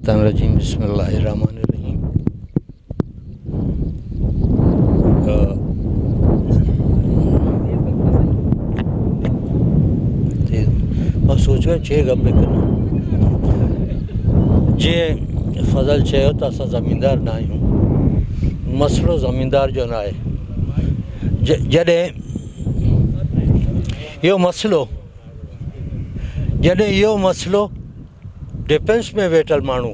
रजीम बिस्मिल्लाहिर्रहमानिर्रहीम। मां सोचियो छे गप करना जे फज़ल चयो त असां ज़मींदार न आहियूं। मसइलो ज़मींदार जो न आहे। जॾहिं इहो मसइलो डिफेंस में वेठल माण्हू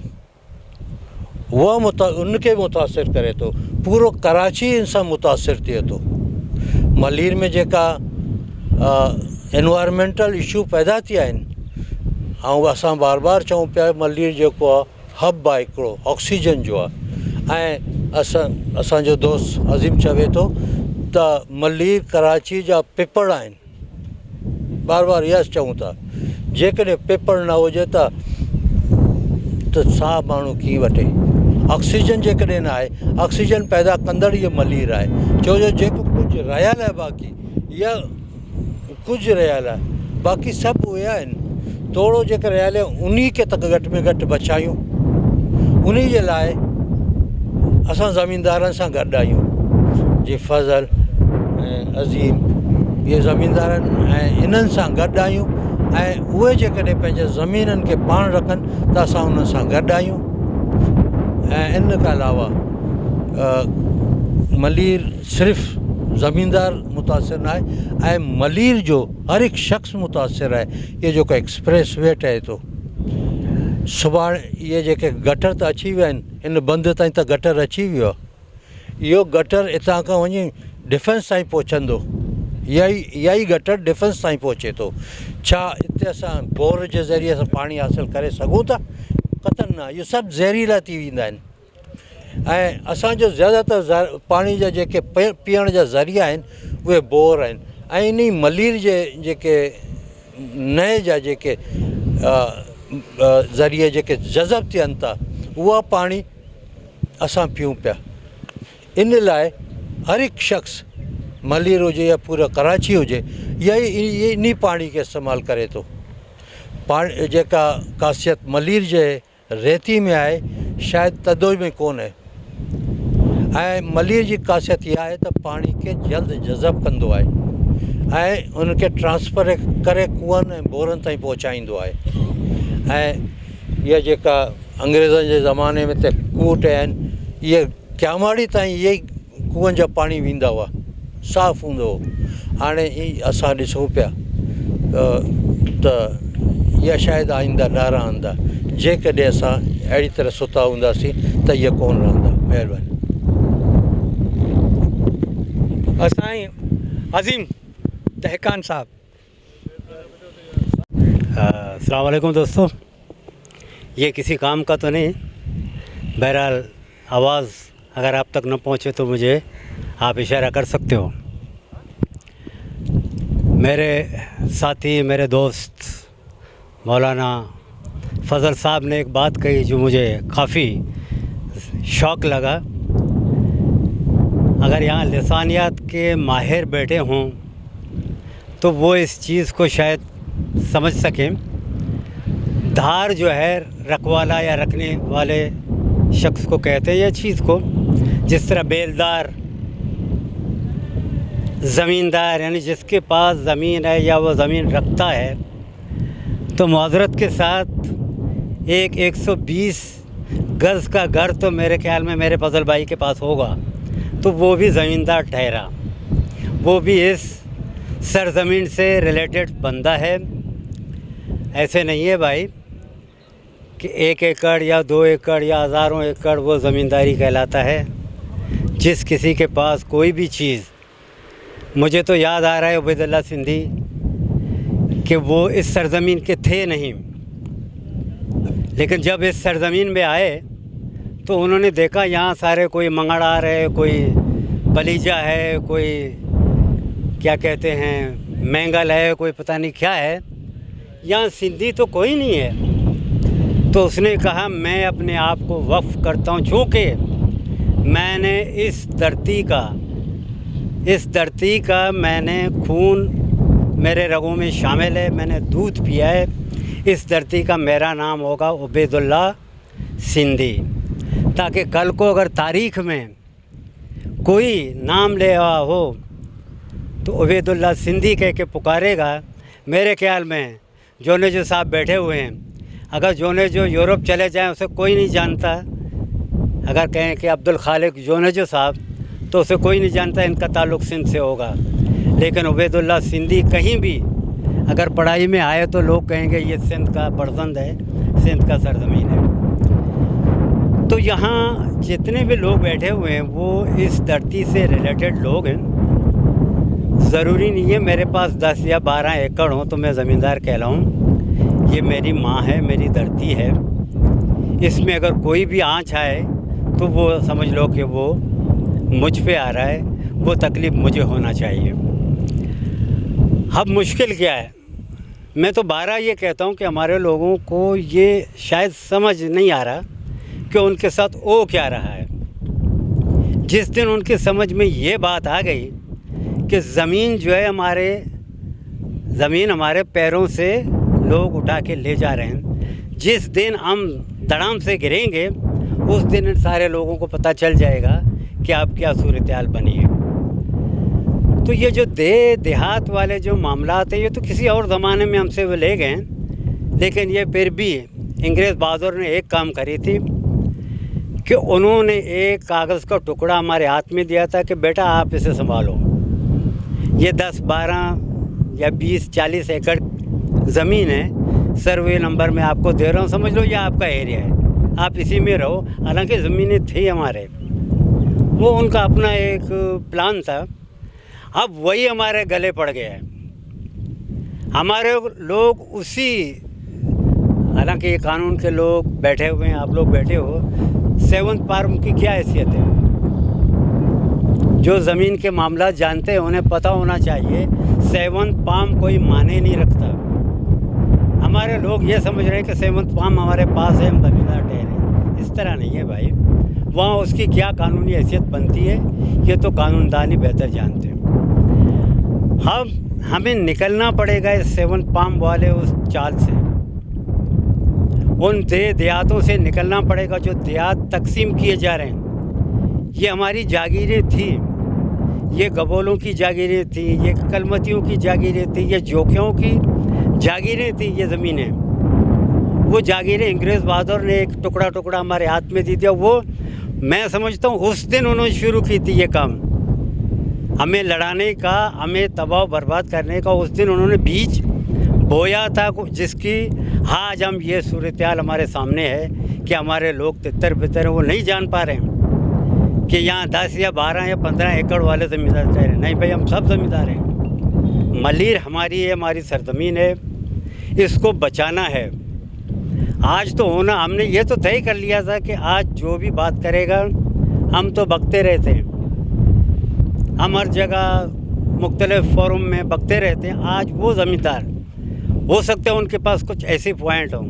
उनखे मुतासिर करे थो, पूरो कराची इन सां मुतासिर थिए थो। मलीर में जेका एनवायरमेंटल इशू पैदा थिया आहिनि, ऐं असां बार बार चऊं पिया मलीर जेको आहे हब आहे हिकिड़ो ऑक्सीजन जो आहे। ऐं असांजो दोस्त अज़ीम चवे थो त मलीर कराची जा पिपड़ आहिनि। बार बार इहा चऊं था, जेकॾहिं पिपड़ न हुजे त साहु माण्हू कीअं वठे। ऑक्सीजन जेकॾहिं न आहे, ऑक्सीजन पैदा कंदड़ इहो मलीर आहे। छो जो जेको कुझु रहियल आहे बाक़ी इहा कुझु रहियल आहे, बाक़ी सभु उहे आहिनि। थोरो जेके रहियल आहे उन खे त घटि में घटि बचायूं। उन जे लाइ असां ज़मींदारनि सां गॾु आहियूं। जीअं फज़ल ऐं अज़ीम इहे ज़मींदारनि ऐं इन्हनि सां गॾु आहियूं। ऐं उहे जेकॾहिं पंहिंजे ज़मीननि खे पाण रखनि त असां उन्हनि सां गॾु आहियूं। ऐं इन खां अलावा मलीर सिर्फ़ु ज़मींदार मुतासिर न आहे, ऐं मलीर जो हर हिकु शख़्स मुतासिर आहे। इहो जेको एक्सप्रेस वे ठहे थो, सुभाणे इहे जेके गटर त अची विया आहिनि, इन बंदि ताईं त गटर अची वियो आहे। इहो गटर हितां खां वञी डिफेंस ताईं पहुचंदो। इहा ई गटर डिफेंस ताईं पहुचे थो। छा हिते असां बोर जे ज़रिए सां पाणी हासिलु करे सघूं था? क़तई न। इहो सभु ज़हरीला थी वेंदा आहिनि। ऐं असांजो ज़्यादातर पाणी जा जेके पीअण जा ज़रिया आहिनि उहे बोर आहिनि। ऐं इन मलीर जे जेके नए जा जेके ज़रिए जेके जज़ब थियनि था, उहा पाणी असां पियूं पिया। इन लाइ हर हिकु शख़्स, मलीर हुजे या पूरा कराची हुजे, इन पाणी खे इस्तेमालु करे थो। पाणी जेका ख़ासियत मलीर जे रेती में आहे, शायदि तदोई में कोन्हे। ऐं मलीर जी ख़ासियत इहा आहे त पाणी खे जल्द जज़ब कंदो आहे ऐं उनखे ट्रांसफर करे कुअनि ऐं बोरनि ताईं पहुचाईंदो आहे। ऐं इहा जेका अंग्रेज़नि जे ज़माने में त खूह ठहिया आहिनि, इहे क्यामाड़ी ताईं इहे ई कुअनि जा पाणी वेंदा हुआ, साफ़ु हूंदो हो। हाणे असां ॾिसूं पिया त इहा शायदि आईंदा न रहंदा। जेकॾहिं असां अहिड़ी तरह सुता हूंदासीं त इहा कोन रहंदा। महिरबानी। असां अज़ीम दहकान साहब। अस्सलाम वालेकुम दोस्तों। ये किसी काम का तो नहीं, बहरहाल आवाज़ अगर आप तक न पहुँचे तो मुझे आप इशारा कर सकते हो। मेरे साथी, मेरे दोस्त मौलाना फज़ल साहब ने एक बात कही जो मुझे काफ़ी शौक़ लगा। अगर यहाँ लिसानियात के माहिर बैठे हों तो वो इस चीज़ को शायद समझ सकें। धार जो है रखवाला या रखने वाले शख्स को कहते हैं, यह चीज़ को जिस तरह बेलदार, ज़मींदार, यानी जिसके पास ज़मीन है या वो ज़मीन रखता है, तो माज़रत के साथ 120 गज़ का घर तो मेरे ख़्याल में मेरे फज़ल भाई के पास होगा, तो वो भी ज़मींदार ठहरा। वो भी इस सरज़मीन से रिलेटेड बंदा है। ऐसे नहीं है भाई कि 1 एकड़ या 2 एकड़ या हज़ारों एकड़ वो ज़मींदारी कहलाता है। जिस किसी के पास कोई भी चीज़, मुझे तो याद आ रहा है उबैदुल्लाह सिंधी कि वो इस सरज़मीन के थे नहीं, लेकिन जब इस सरज़मीन में आए तो उन्होंने देखा यहाँ सारे कोई मंगड़ार है, कोई बलीजा है, कोई क्या कहते हैं मैंगल है, कोई पता नहीं क्या है, यहाँ सिंधी तो कोई नहीं है। तो उसने कहा मैं अपने आप को वक्फ़ करता हूँ, चूँकि मैंने इस धरती का मैंने खून मेरे रगों में शामिल है, मैंने दूध पिया है। इस धरती का मेरा नाम होगा उबैदुल्लाह सिंधी, ताकि कल को अगर तारीख़ में कोई नाम ले रहा हो तो उबैदुल्ला सिंधी कह के पुकारेगा। मेरे ख्याल में जोनेजो साहब बैठे हुए हैं, अगर जोनेजो यूरोप चले जाएं उसे कोई नहीं जानता। अगर कहें कि अब्दुल खालिक जोनेजो साहब, तो उसे कोई नहीं जानता इनका ताल्लुक़ सिंध से होगा। लेकिन उबैदुल्ला सिंधी कहीं भी अगर पढ़ाई में आए तो लोग कहेंगे ये सिंध का फर्जंद है, सिंध का सरजमीन है। तो यहाँ जितने भी लोग बैठे हुए हैं वो इस धरती से रिलेटेड लोग हैं। ज़रूरी नहीं है मेरे पास 10 या 12 एकड़ हों तो मैं ज़मींदार कहलाऊँ। ये मेरी माँ है, मेरी धरती है। इसमें अगर कोई भी आँच आए तो वो समझ लो कि वो मुझ पे आ रहा है, वो तकलीफ़ मुझे होना चाहिए। अब मुश्किल क्या है? मैं तो 12 ये कहता हूँ कि हमारे लोगों को ये शायद समझ नहीं आ रहा कि उनके साथ वो क्या रहा है। जिस दिन उनकी समझ में ये बात आ गई कि ज़मीन जो है ज़मीन हमारे पैरों से लोग उठा के ले जा रहे हैं, जिस दिन हम धड़ाम से गिरेंगे उस दिन सारे लोगों को पता चल जाएगा कि आप क्या सूरत हाल बनी है। तो ये जो देहात वाले जो मामलात हैं ये तो किसी और ज़माने में हमसे वो ले गए, लेकिन ये फिर भी अंग्रेज़ बहादुर ने एक काम करी थी कि उन्होंने एक कागज़ का टुकड़ा हमारे हाथ में दिया था कि बेटा आप इसे संभालो। ये 10, 12 या 20, 40 एकड़ ज़मीन है, सर्वे नंबर में आपको दे रहा हूँ, समझ लो ये आपका एरिया है, आप इसी में रहो। हालांकि ज़मीनें थी हमारे, वो उनका अपना एक प्लान था। अब वही हमारे गले पड़ गया है। हमारे लोग उसी, हालांकि ये कानून के लोग बैठे हुए हैं, आप लोग बैठे हो, 7th पार्म की क्या हैसियत है? जो ज़मीन के मामला जानते हैं उन्हें पता होना चाहिए 7th पार्म कोई माने नहीं रखता। हमारे लोग ये समझ रहे हैं कि 7th पार्म हमारे पास है, हम ज़मींदार ठहरे। इस तरह नहीं है भाई, वहाँ उसकी क्या कानूनी हैसियत बनती है ये तो कानूनदान ही बेहतर जानते हैं। हमें निकलना पड़ेगा इस 7th पार्म वाले उस चाल से, उन देहातों से निकलना पड़ेगा जो देहात तकसीम किए जा रहे हैं। ये हमारी जागीरें थी, ये गबोलों की जागीरें थी, ये कलमतियों की जागीरें थी, ये जोकियों की जागीरें थी। ये ज़मीनें, वो जागीरें अंग्रेज़ बहादुर ने एक टुकड़ा टुकड़ा हमारे हाथ में दे दिया। वो मैं समझता हूँ उस दिन उन्होंने शुरू की थी ये काम, हमें लड़ाने का, हमें तबाह बर्बाद करने का। उस दिन उन्होंने बीज बोया था जिसकी आज हम ये सूरत हाल हमारे सामने है कि हमारे लोग तितर बितर हैं, वो नहीं जान पा रहे हैं कि यहाँ 10 या 12 या 15 एकड़ वाले ज़मींदार ठहरे। नहीं भाई, हम सब ज़मींदार हैं। मलीर हमारी है, हमारी सरजमीन है, इसको बचाना है। आज तो होना, हमने ये तो तय कर लिया था कि आज जो भी बात करेगा हम तो बकते रहते हैं, हम हर जगह मुख्तलिफ फोरम में बकते रहते हैं। आज वो ज़मींदार, हो सकता है उनके पास कुछ ऐसे पॉइंट हों,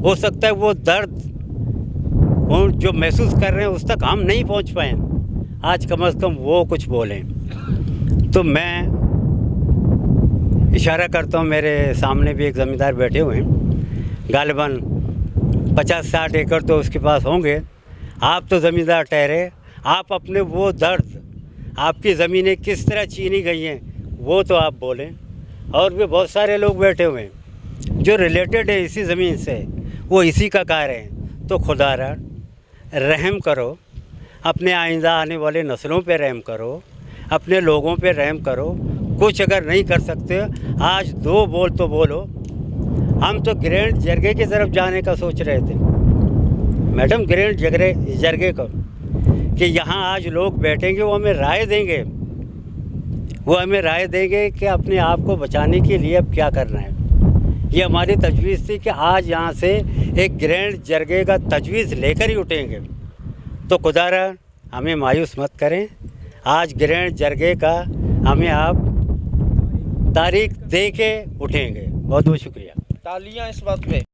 हो सकता है वो दर्द और जो महसूस कर रहे हैं उस तक हम नहीं पहुंच पाए, आज कम से कम वो कुछ बोलें। तो मैं इशारा करता हूं, मेरे सामने भी एक ज़मींदार बैठे हुए हैं, गालिबन 50-60 एकड़ तो उसके पास होंगे। आप तो ज़मींदार ठहरे, आप अपने वो दर्द, आपकी ज़मीनें किस तरह छीनी गई हैं वो तो आप बोलें। और भी बहुत सारे लोग बैठे हुए हैं जो रिलेटेड है इसी ज़मीन से, वो इसी का कार्य है। तो खुदारा रहम करो, अपने आइंदा आने वाले नस्लों पे रहम करो, अपने लोगों पे रहम करो। कुछ अगर नहीं कर सकते, आज 2 बोल तो बोलो। हम तो ग्रैंड जरगे की तरफ जाने का सोच रहे थे मैडम, ग्रैंड जरगे को, कि यहाँ आज लोग बैठेंगे, वो हमें राय देंगे, वो हमें राय देंगे कि अपने आप को बचाने के लिए अब क्या करना है। ये हमारी तजवीज़ थी कि आज यहाँ से एक ग्रैंड जरगे का तजवीज़ लेकर ही उठेंगे। तो खुदारा हमें मायूस मत करें, आज ग्रैंड जरगे का हमें आप तारीख दे के उठेंगे। बहुत बहुत शुक्रिया। तालियां इस बात पे।